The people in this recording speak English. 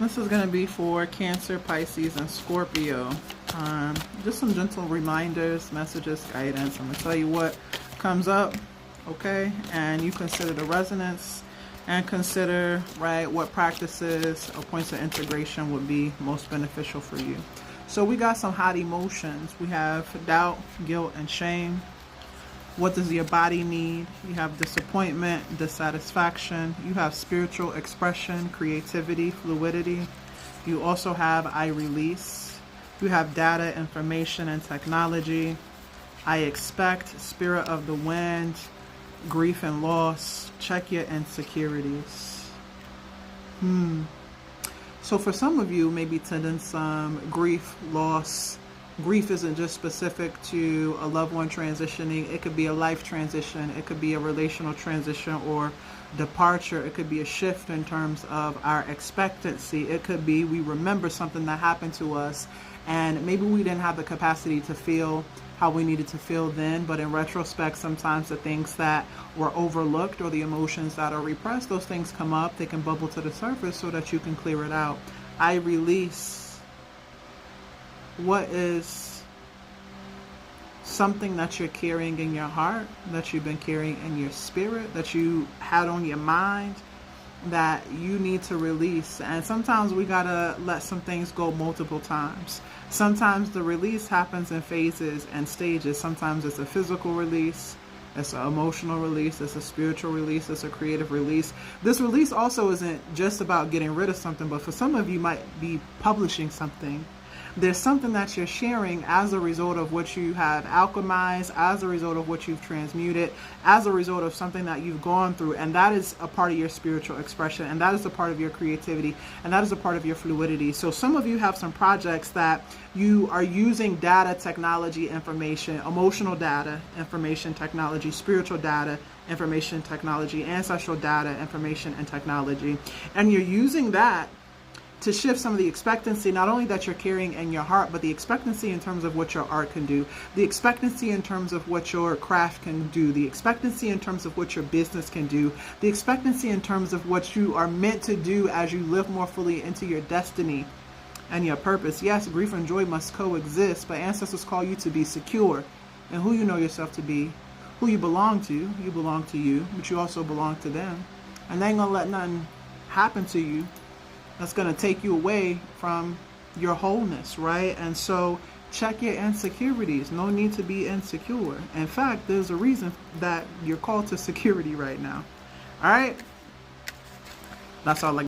This is going to be for Cancer, Pisces, and Scorpio. Just some gentle reminders, messages, guidance. I'm going to tell you what comes up, okay? And you consider the resonance and consider, right, what practices or points of integration would be most beneficial for you. So we got some hot emotions. We have doubt, guilt, and shame. What does your body need? You have disappointment, dissatisfaction. You have spiritual expression, creativity, fluidity. You also have I release. You have data, information, and technology. I expect, spirit of the wind, grief and loss. Check your insecurities. So for some of you, maybe tending some grief, loss. Grief isn't just specific to a loved one transitioning. It could be a life transition. It could be a relational transition or departure. It could be a shift in terms of our expectancy. It could be we remember something that happened to us and maybe we didn't have the capacity to feel how we needed to feel then, but in retrospect, sometimes the things that were overlooked or the emotions that are repressed, those things come up. They can bubble to the surface so that you can clear it out. I release. What is something that you're carrying in your heart, that you've been carrying in your spirit, that you had on your mind, that you need to release? And sometimes we gotta let some things go multiple times. Sometimes the release happens in phases and stages. Sometimes it's a physical release, it's an emotional release, it's a spiritual release, it's a creative release. This release also isn't just about getting rid of something, but for some of you might be publishing something. There's something that you're sharing as a result of what you have alchemized, as a result of what you've transmuted, as a result of something that you've gone through. And that is a part of your spiritual expression. And that is a part of your creativity. And that is a part of your fluidity. So some of you have some projects that you are using data, technology, information, emotional data, information, technology, spiritual data, information, technology, ancestral data, information, and technology. And you're using that to shift some of the expectancy, not only that you're carrying in your heart, but the expectancy in terms of what your art can do, the expectancy in terms of what your craft can do, the expectancy in terms of what your business can do, the expectancy in terms of what you are meant to do as you live more fully into your destiny and your purpose. Yes, grief and joy must coexist, but ancestors call you to be secure in who you know yourself to be, who you belong to. You belong to you, but you also belong to them. And they ain't gonna let nothing happen to you that's going to take you away from your wholeness, right? And so check your insecurities. No need to be insecure. In fact, there's a reason that you're called to security right now. All right? That's all I